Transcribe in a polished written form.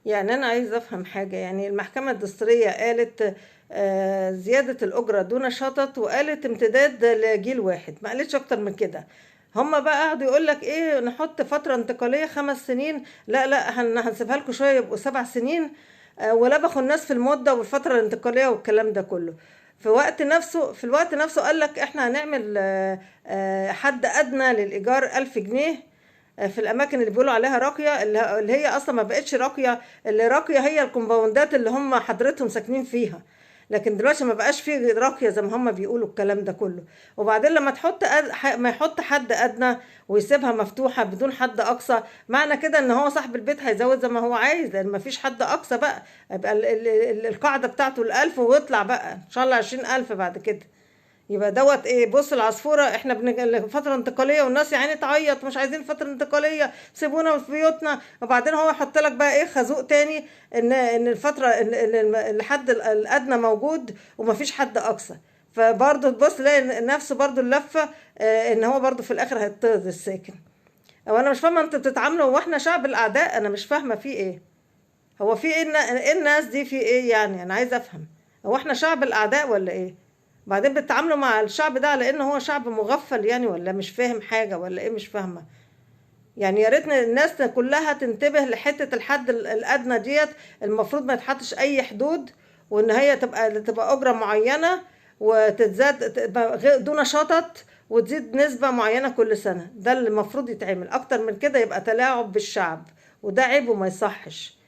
يعني أنا عايزة أفهم حاجة. يعني المحكمة الدستورية قالت زيادة الأجرة دون شطط، وقالت امتداد لجيل واحد، ما قالتش أكتر من كده. هما بقى قعدوا يقول لك إيه، نحط فترة انتقالية 5 سنين. لا لا، هنسيبها لكم شوية يبقوا 7 سنين. ولبخوا الناس في المدة والفترة الانتقالية والكلام ده كله. في الوقت نفسه قال لك احنا هنعمل حد أدنى للإيجار 1000 جنيه في الاماكن اللي بيقولوا عليها راقيه، اللي هي اصلا ما بقتش راقيه. اللي راقيه هي الكومباوندات اللي هم حضرتهم ساكنين فيها. لكن دلوقتي ما بقاش فيه راقيه زي ما هم بيقولوا الكلام ده كله. وبعدين لما ما يحط حد ادنى ويسيبها مفتوحه بدون حد اقصى، معنى كده ان هو صاحب البيت هيزود زي ما هو عايز، لان ما فيش حد اقصى بقى. يبقى القاعده بتاعته ال1000، ويطلع بقى ان شاء الله 20,000 بعد كده. يبقى دوت ايه، بص العصفوره، احنا فتره انتقاليه والناس يعني تعيط مش عايزين فتره انتقاليه، سيبونا في بيوتنا. وبعدين هو يحط لك بقى ايه خازوق تاني، ان الفتره الحد الادنى موجود ومفيش حد اقصى. فبرضه تبص تلاقي نفسه برضه اللفه، ان هو برضه في الاخر هيطرد الساكن. او انا مش فاهمه انتوا بتتعاملوا واحنا شعب الاعداء، انا مش فاهمه في ايه. هو في ايه إيه الناس دي في ايه؟ يعني انا عايزه افهم. هو احنا شعب الاعداء ولا ايه؟ بعدين بتتعاملوا مع الشعب ده على انه هو شعب مغفل يعني، ولا مش فاهم حاجه، ولا ايه؟ مش فاهمه. يعني يا ريت الناس كلها تنتبه لحته الحد الادنى ديت. المفروض ما يتحطش اي حدود، وان هي تبقى اجره معينه، وتتزاد تبقى دون شطط، وتزيد نسبه معينه كل سنه. ده اللي المفروض يتعمل. اكتر من كده يبقى تلاعب بالشعب، وده عيب وما يصحش.